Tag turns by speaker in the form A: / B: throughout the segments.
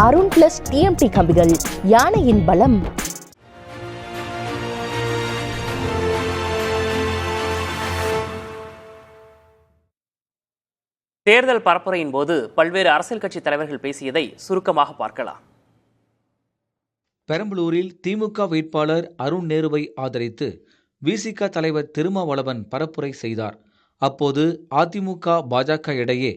A: Arun plus TMT கம்பிகள், யானையின் பலம்.
B: தேர்தல் பரப்புரையின் போது பல்வேறு அரசியல் கட்சி தலைவர்கள் பேசியதை சுருக்கமாக பார்க்கலாம்.
C: பெரம்பலூரில் திமுக வேட்பாளர் அருண் நேருவை ஆதரித்து விசிக தலைவர் திருமாவளவன் பரப்புரை செய்தார். அப்போது அதிமுக பாஜக இடையே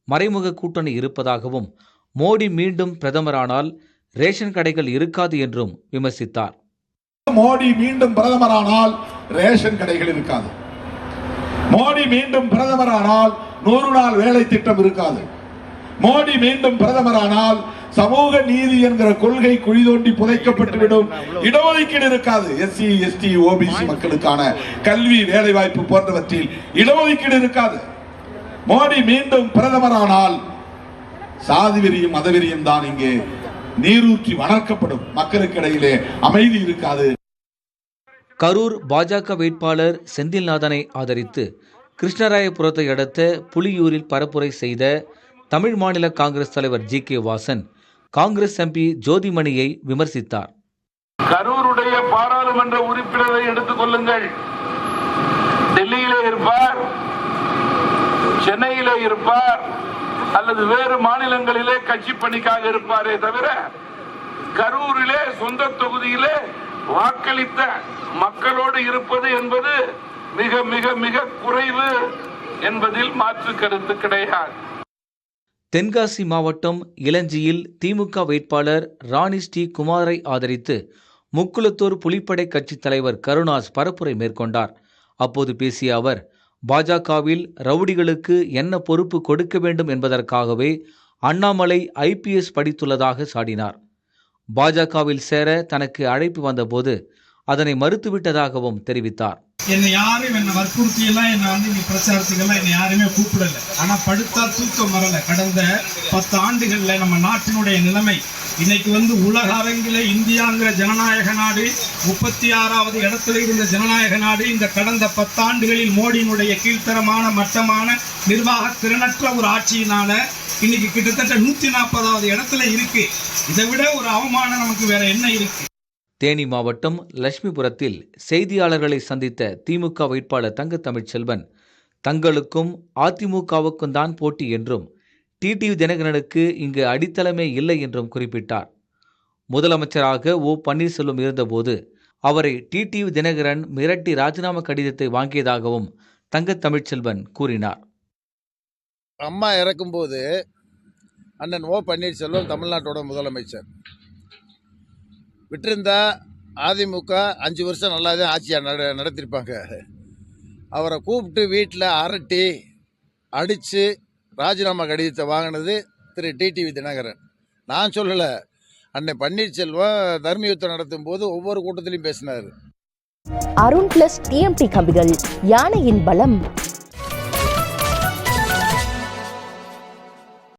C: மறைமுக கூட்டணி இருப்பதாகவும், மோடி மீண்டும் பிரதமரானால் ரேஷன் கடைகள் இருக்காது என்றும் விமர்சித்தார்.
D: மோடி மீண்டும் பிரதமரானால் ரேஷன் கடைகள் இருக்காது. மோடி மீண்டும் பிரதமரானால் 100 நாள் வேலை திட்டம் இருக்காது. மோடி மீண்டும் பிரதமரானால் சமூக நீதி என்கிற கொள்கை குழி தோண்டி புதைக்கப்பட்டுவிடும். இடஒதுக்கீடு இருக்காது. எஸ்சி எஸ்டி ஓபிசி மக்களுக்கான கல்வி வேலை வாய்ப்பு போன்றவற்றில் இடஒதுக்கீடு இருக்காது. மோடி மீண்டும் பிரதமரானால் சாதி வெறியும் மதவெறியும் தான் இங்கே நீரூற்றி வளர்க்கப்படும். மக்களுக்கு இடையிலே அமைதி இருக்காது.
C: கரூர் பாஜக வேட்பாளர் செந்தில்நாதனை ஆதரித்து கிருஷ்ணராயபுரத்தை அடுத்த புலியூரில் பரப்புரை செய்த தமிழ் மாநில காங்கிரஸ் தலைவர் ஜி.கே. வாசன் காங்கிரஸ் எம்பி ஜோதிமணியை விமர்சித்தார்.
E: கரூருடைய பாராளுமன்ற உறுப்பினரை எடுத்துக் கொள்ளுங்கள். டெல்லியிலே இருப்பார், சென்னையிலே இருப்பார், அல்லது வேறு மாநிலங்களிலே கட்சி பணிக்காக இருப்பாரே தவிர கரூரிலே சொந்த தொகுதியிலே வாக்களித்த மக்களோடு இருப்பது என்பது மிக மிக மிக குறைவு என்பதில் மாற்று கருத்து கிடையாது.
C: தென்காசி மாவட்டம் இளஞ்சியில் திமுக வேட்பாளர் ராணி ஸ்ரீ குமாரை ஆதரித்து முக்குளத்தூர் புலிப்படை கட்சி தலைவர் கருணாஸ் பரப்புரை மேற்கொண்டார். அப்போது பேசிய அவர், பாஜகவில் ரவுடிகளுக்கு என்ன பொறுப்பு கொடுக்க வேண்டும் என்பதற்காகவே அண்ணாமலை IPS படித்துள்ளதாக சாடினார். பாஜகவில் சேர தனக்கு அழைப்பு வந்தபோது அதனை மறுத்துவிட்டதாகவும் தெரிவித்தார்.
F: என்னை யாரும் என்ன வற்புறுத்தி எல்லாம் என்ன பிரச்சாரத்துக்கெல்லாம் என்னை யாருமே கூப்பிடல. ஆனா படுத்தா தூக்கம் வரல. கடந்த 10 ஆண்டுகள்ல நம்ம நாட்டினுடைய நிலைமை இன்னைக்கு உலக அரங்கில இந்தியாங்கிற ஜனநாயக நாடு 36வது இடத்துல இருந்த ஜனநாயக நாடு இந்த கடந்த 10 ஆண்டுகளில் மோடியினுடைய கீழ்த்தரமான மட்டமான நிர்வாக திறனற்ற ஒரு ஆட்சியினால இன்னைக்கு கிட்டத்தட்ட 140வது இடத்துல இருக்கு. இதை விட ஒரு அவமானம் நமக்கு வேற என்ன இருக்கு?
C: தேனி மாவட்டம் லட்சுமிபுரத்தில் செய்தியாளர்களை சந்தித்த திமுக வேட்பாளர் தங்க தமிழ்ச்செல்வன், தங்களுக்கும் அதிமுகவுக்கும் தான் போட்டி என்றும் டிடிவி தினகரனுக்கு இங்கு அடித்தளமே இல்லை என்றும் குறிப்பிட்டார். முதலமைச்சராக ஓ பன்னீர்செல்வம் இருந்தபோது அவரை டிடிவி தினகரன் மிரட்டி ராஜினாமா கடிதத்தை வாங்கியதாகவும் தங்க தமிழ்ச்செல்வன் கூறினார்.
G: அம்மா இறக்கும்போது அண்ணன் ஓ பன்னீர்செல்வம் தமிழ்நாட்டோட முதலமைச்சர் விட்டிருந்தா அதிமுக 5 வருஷம் நல்லா தான் ஆட்சியாக நடத்திருப்பாங்க. அவரை கூப்பிட்டு வீட்டில் அரட்டி அடித்து ராஜினாமா கடிதத்தை வாங்கினது திரு டிடிவி தினகரன். நான் சொல்லலை, அன்னை பன்னீர்செல்வம் தர்மயுத்தம் நடத்தும் போது ஒவ்வொரு கூட்டத்திலையும் பேசினார்.
A: அருண் பிளஸ் டிஎம்டி கம்பிகள், யானையின் பலம்.